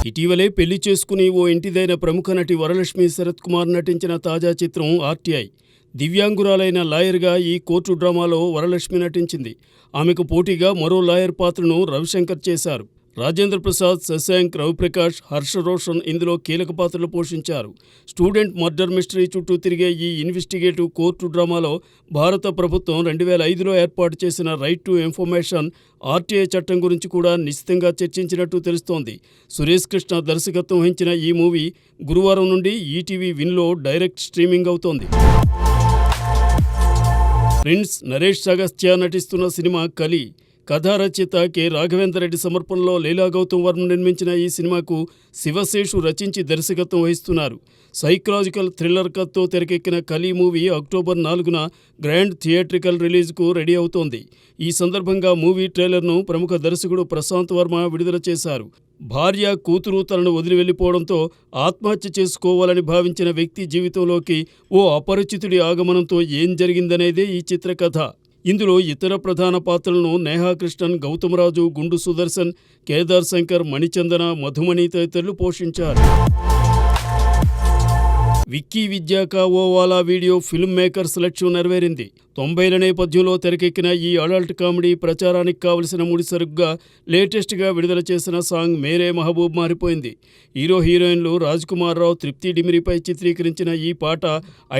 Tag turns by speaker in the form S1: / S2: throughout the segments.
S1: ఇటీవలే పెళ్లి చేసుకుని ఓ ఇంటిదైన ప్రముఖ నటి వరలక్ష్మి శరత్ కుమార్ నటించిన తాజా చిత్రం ఆర్టీఐ. దివ్యాంగురాలైన లాయర్గా ఈ కోర్టు డ్రామాలో వరలక్ష్మి నటించింది. ఆమెకు పోటీగా మరో లాయర్ పాత్రను రవిశంకర్ చేశారు. రాజేంద్ర ప్రసాద్, శశాంక్, రవిప్రకాష్, హర్ష రోషన్ ఇందులో కీలక పాత్రలు పోషించారు. స్టూడెంట్ మర్డర్ మిస్టరీ చుట్టూ తిరిగే ఈ ఇన్వెస్టిగేటివ్ కోర్టు డ్రామాలో భారత ప్రభుత్వం 2005లో ఏర్పాటు చేసిన రైట్ టు ఇన్ఫర్మేషన్ ఆర్టీఐ చట్టం గురించి కూడా నిశితంగా చర్చించినట్టు తెలుస్తోంది. సురేష్ కృష్ణ దర్శకత్వం వహించిన ఈ మూవీ గురువారం నుండి ఈటీవీ విన్లో డైరెక్ట్ స్ట్రీమింగ్ అవుతోంది. ప్రిన్స్ నరేష్ అగస్త్య నటిస్తున్న సినిమా కలి. కథా రచయిత కె. రాఘవేంద్ర రెడ్డి సమర్పణలో లీలా గౌతమ్ వర్మ నిర్మించిన ఈ సినిమాకు శివశేషు రచించి దర్శకత్వం వహిస్తున్నారు. సైకలాజికల్ థ్రిల్లర్ కథతో తెరకెక్కిన కలి మూవీ అక్టోబర్ 4న గ్రాండ్ థియేట్రికల్ రిలీజ్కు రెడీ అవుతోంది. ఈ సందర్భంగా మూవీ ట్రైలర్ను ప్రముఖ దర్శకుడు ప్రశాంత్ వర్మ విడుదల చేశారు. భార్య, కూతురు తనను వదిలి వెళ్లిపోవడంతో ఆత్మహత్య చేసుకోవాలని భావించిన వ్యక్తి జీవితంలోకి ఓ అపరిచితుడి ఆగమనంతో ఏం జరిగిందనేదే ఈ చిత్ర కథ. ఇందులో ఇతర ప్రధాన పాత్రలను నేహా కృష్ణన్, గౌతమరాజు, గుండు సుదర్శన్, కేదార్ శంకర్, మణిచందన, మధుమణి తదితరులు పోషించారు. విక్కీ విద్యాక ఓవాలా వీడియో ఫిల్మ్ మేకర్స్ లక్ష్యం నెరవేరింది. 90ల నేపథ్యంలో తెరకెక్కిన ఈ అడల్ట్ కామెడీ ప్రచారానికి కావలసిన ముడిసరుకుగా లేటెస్ట్గా విడుదల చేసిన సాంగ్ మేరే మహబూబ్ మారిపోయింది. హీరో హీరోయిన్లు రాజ్ కుమార్ రావు, తృప్తి డిమిరిపై చిత్రీకరించిన ఈ పాట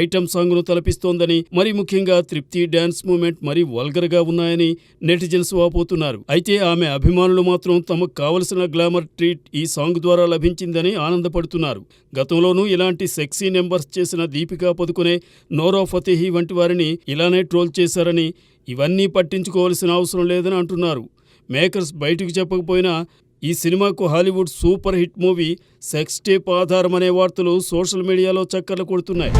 S1: ఐటమ్ సాంగ్ను తలపిస్తోందని, మరి ముఖ్యంగా తృప్తి డ్యాన్స్ మూమెంట్ మరీ వల్గర్గా ఉన్నాయని నెటిజన్స్ వాపోతున్నారు. అయితే ఆమె అభిమానులు మాత్రం తమకు కావలసిన గ్లామర్ ట్రీట్ ఈ సాంగ్ ద్వారా లభించిందని ఆనందపడుతున్నారు. గతంలోనూ ఇలాంటి సెక్సీ నెంబర్స్ చేసిన దీపికా పదుకునే, నోరా ఫతేహి వంటి వారిని ఇలానే ట్రోల్ చేశారని, ఇవన్నీ పట్టించుకోవాల్సిన అవసరం లేదని అంటున్నారు. మేకర్స్ బయటకు చెప్పకపోయినా ఈ సినిమాకు Hollywood super hit movie sex tape ఆధారమనే వార్తలు సోషల్ మీడియాలో చక్కర్లు కొడుతున్నాయి.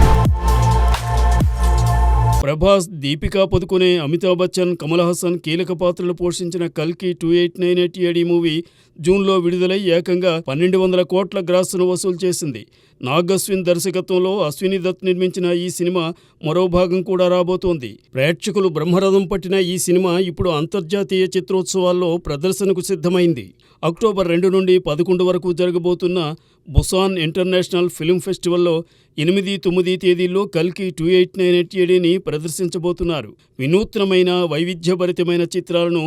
S1: ప్రభాస్, దీపికా పదుకునే, అమితాబ్ బచ్చన్, కమల్ హాసన్ కీలక పాత్రలు పోషించిన కల్కి 2898 AD మూవీ జూన్లో విడుదలై ఏకంగా 1200 కోట్ల గ్రాస్ను వసూలు చేసింది. నాగ్ అశ్విన్ దర్శకత్వంలో అశ్విని దత్ నిర్మించిన ఈ సినిమా మరో భాగం కూడా రాబోతోంది. ప్రేక్షకులు బ్రహ్మరథం పట్టిన ఈ సినిమా ఇప్పుడు అంతర్జాతీయ చిత్రోత్సవాల్లో ప్రదర్శనకు సిద్ధమైంది. అక్టోబర్ 2 నుండి 11 వరకు జరగబోతున్న బుసాన్ ఇంటర్నేషనల్ ఫిల్మ్ ఫెస్టివల్లో 8, 9 తేదీల్లో కల్కి 2898 ADని ప్రదర్శించబోతున్నారు. వినూత్నమైన, వైవిధ్యభరితమైన చిత్రాలను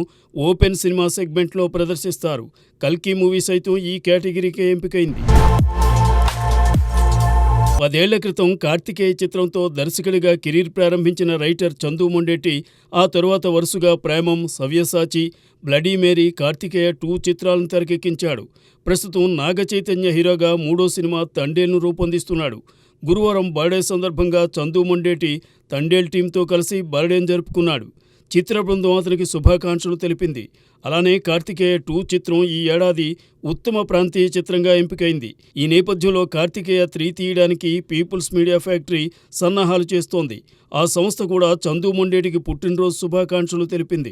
S1: ఓపెన్ సినిమా సెగ్మెంట్లో ప్రదర్శిస్తారు. కల్కి మూవీ సైతం ఈ కేటగిరీకే ఎంపికైంది. 10 ఏళ్ల క్రితం కార్తికేయ చిత్రంతో దర్శకుడిగా కెరీర్ ప్రారంభించిన రైటర్ చందు మొండేటి ఆ తరువాత వరుసగా ప్రేమం, సవ్యసాచి, బ్లడీ మేరీ, కార్తికేయ 2 చిత్రాలను తెరకెక్కించాడు. ప్రస్తుతం నాగ చైతన్య హీరోగా 3వ సినిమా తండేల్ను రూపొందిస్తున్నాడు. గురువారం బర్త్డే సందర్భంగా చందు మొండేటి తండేల్ టీంతో కలిసి బర్త్డేను జరుపుకున్నాడు. చిత్ర బృందం అతనికి శుభాకాంక్షలు తెలిపింది. అలానే కార్తికేయ 2 చిత్రం ఈ ఏడాది ఉత్తమ ప్రాంతీయ చిత్రంగా ఎంపికైంది. ఈ నేపథ్యంలో కార్తికేయ 3 తీయడానికి పీపుల్స్ మీడియా ఫ్యాక్టరీ సన్నాహాలు చేస్తోంది. ఆ సంస్థ కూడా చందు మొండేటికి పుట్టినరోజు శుభాకాంక్షలు తెలిపింది.